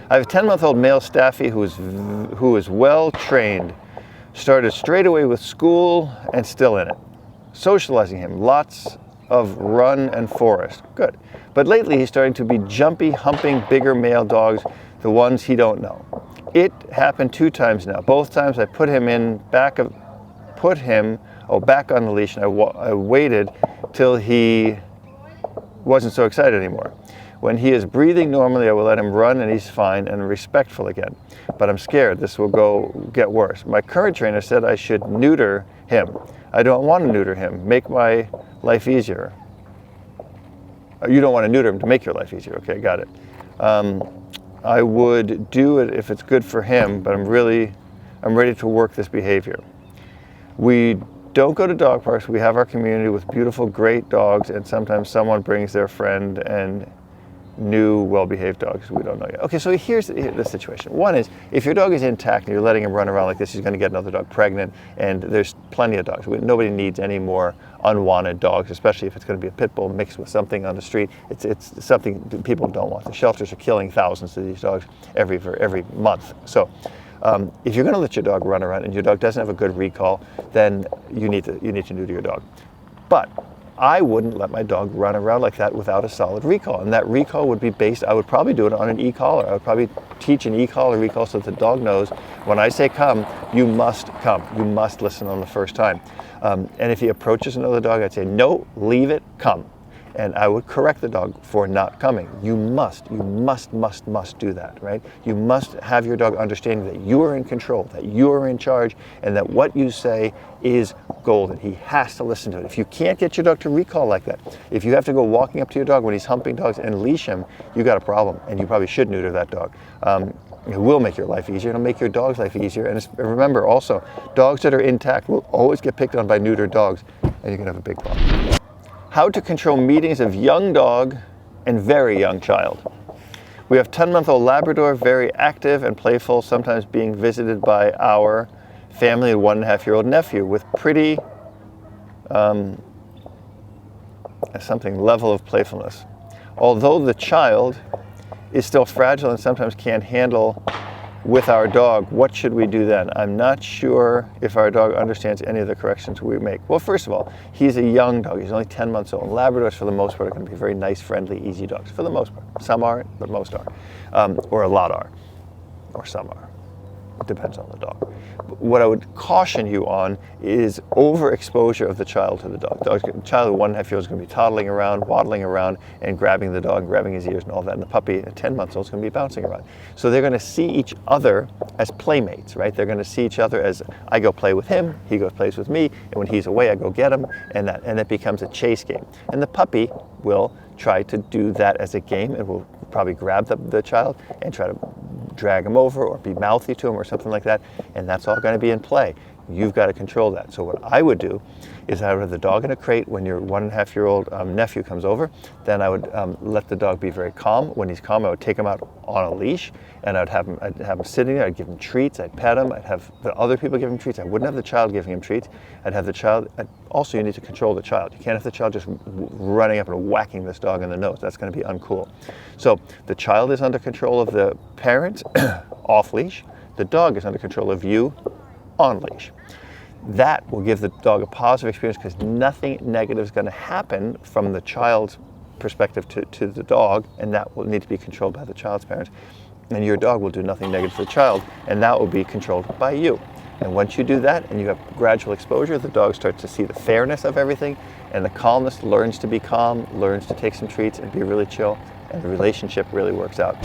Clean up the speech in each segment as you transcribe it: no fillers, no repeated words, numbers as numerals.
I have a 10-month-old male staffy who is well trained. Started straight away with school and still in it. Socializing him, lots of run and forest. Good. But lately he's starting to be jumpy, humping bigger male dogs, the ones he don't know. It happened 2 times now. Both times I put him back on the leash, and I waited till he wasn't so excited anymore. When he is breathing normally, I will let him run and he's fine and respectful again. But I'm scared this will get worse. My current trainer said I should neuter him. I don't want to neuter him. Make my life easier. You don't want to neuter him to make your life easier. Okay, got it. I would do it if it's good for him, but I'm ready to work this behavior. We don't go to dog parks. We have our community with beautiful, great dogs, and sometimes someone brings their friend and new, well-behaved dogs we don't know yet. Okay, so here's the situation. One is, if your dog is intact and you're letting him run around like this, he's going to get another dog pregnant, and there's plenty of dogs. Nobody needs any more unwanted dogs, especially if it's going to be a pit bull mixed with something on the street. It's something that people don't want. The shelters are killing thousands of these dogs every month. So if you're going to let your dog run around and your dog doesn't have a good recall, then you need to neuter your dog. But I wouldn't let my dog run around like that without a solid recall. And that recall would be based, I would probably do it on an e-collar. I would probably teach an e-collar recall so that the dog knows when I say come, you must come. You must listen on the first time. And if he approaches another dog, I'd say, no, leave it, come. And I would correct the dog for not coming. You must do that, right? You must have your dog understanding that you are in control, that you are in charge, and that what you say is golden. He has to listen to it. If you can't get your dog to recall like that, if you have to go walking up to your dog when he's humping dogs and leash him, you got a problem, and you probably should neuter that dog. It will make your life easier. It'll make your dog's life easier. And remember also, dogs that are intact will always get picked on by neutered dogs, and you can have a big problem. How to control meetings of young dog and very young child. We have 10-month-old Labrador, very active and playful, sometimes being visited by our family and 1.5-year-old nephew with pretty level of playfulness. Although the child is still fragile and sometimes can't handle with our dog, what should we do then? I'm not sure if our dog understands any of the corrections we make. Well, first of all, he's a young dog. He's only 10 months old. Labradors, for the most part, are going to be very nice, friendly, easy dogs. For the most part. Some aren't, but most are. Or a lot are. Or some are. It depends on the dog. What I would caution you on is overexposure of the child to the dog. The child at 1.5 years is going to be toddling around, waddling around, and grabbing the dog, grabbing his ears and all that. And the puppy at 10 months old is going to be bouncing around. So they're going to see each other as playmates, right? They're going to see each other as, I go play with him, he goes plays with me, and when he's away, I go get him, and it becomes a chase game. And the puppy will try to do that as a game, and will probably grab the child and try to drag him over or be mouthy to him or something like that, and that's all going to be in play. You've got to control that. So what I would do is I would have the dog in a crate when your 1.5-year-old nephew comes over. Then I would let the dog be very calm. When he's calm, I would take him out on a leash, and I'd have him sitting there. I'd give him treats. I'd pet him. I'd have the other people give him treats. I wouldn't have the child giving him treats. I'd have the child. Also, you need to control the child. You can't have the child just running up and whacking this dog in the nose. That's going to be uncool. So the child is under control of the parent, off leash. The dog is under control of you, on leash. That will give the dog a positive experience because nothing negative is going to happen from the child's perspective to the dog, and that will need to be controlled by the child's parents. And your dog will do nothing negative for the child, and that will be controlled by you. And once you do that and you have gradual exposure, the dog starts to see the fairness of everything, and the calmness learns to be calm, learns to take some treats and be really chill, and the relationship really works out.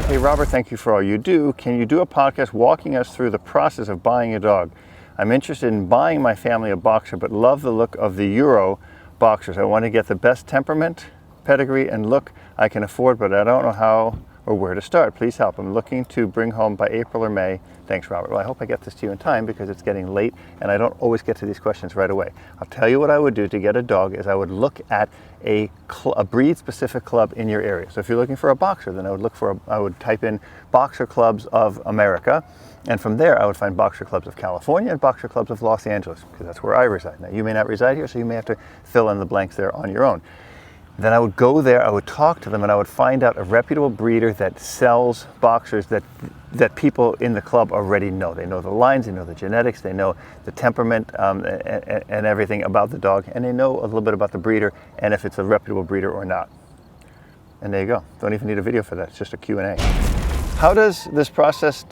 Hey Robert, thank you for all you do. Can you do a podcast walking us through the process of buying a dog? I'm interested in buying my family a boxer, but love the look of the Euro boxers. I want to get the best temperament, pedigree, and look I can afford, but I don't know how or where to start. Please help. I'm looking to bring home by April or May. Thanks, Robert. Well, I hope I get this to you in time because it's getting late and I don't always get to these questions right away. I'll tell you what I would do to get a dog is I would look at a breed-specific club in your area. So if you're looking for a boxer, then I would type in Boxer Clubs of America, and from there I would find Boxer Clubs of California and Boxer Clubs of Los Angeles because that's where I reside. Now, you may not reside here, so you may have to fill in the blanks there on your own. Then I would go there, I would talk to them, and I would find out a reputable breeder that sells boxers that people in the club already know. They know the lines, they know the genetics, they know the temperament and everything about the dog, and they know a little bit about the breeder and if it's a reputable breeder or not. And there you go. Don't even need a video for that. It's just a Q&A. How long does this process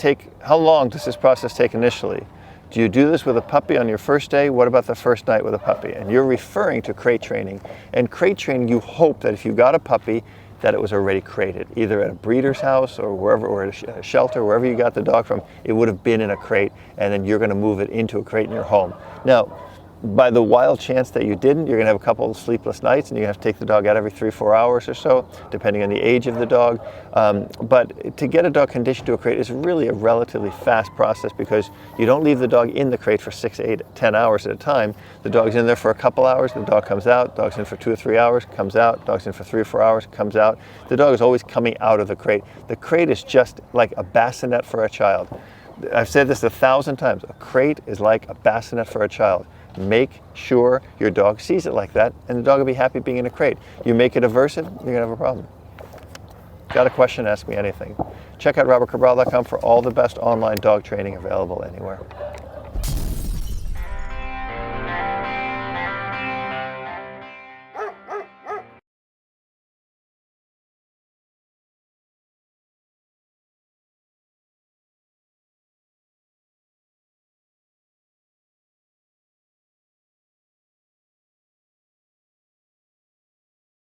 take initially? Do you do this with a puppy on your first day? What about the first night with a puppy? And you're referring to crate training. And crate training, you hope that if you got a puppy, that it was already crated, either at a breeder's house or wherever, or at a shelter, wherever you got the dog from, it would have been in a crate, and then you're going to move it into a crate in your home. Now, by the wild chance that you didn't, you're going to have a couple of sleepless nights, and you're going to have to take the dog out every 3-4 hours or so, depending on the age of the dog. But to get a dog conditioned to a crate is really a relatively fast process, because you don't leave the dog in the crate for 6, 8, 10 hours at a time. The dog's in there for a couple hours, the dog comes out, dog's in for 2 or 3 hours, comes out, dog's in for 3 or 4 hours, comes out. The dog is always coming out of the crate. The crate is just like a bassinet for a child. I've said this 1,000 times. A crate is like a bassinet for a child. Make sure your dog sees it like that, and the dog will be happy being in a crate. You make it aversive, you're going to have a problem. Got a question, ask me anything. Check out robertcabral.com for all the best online dog training available anywhere.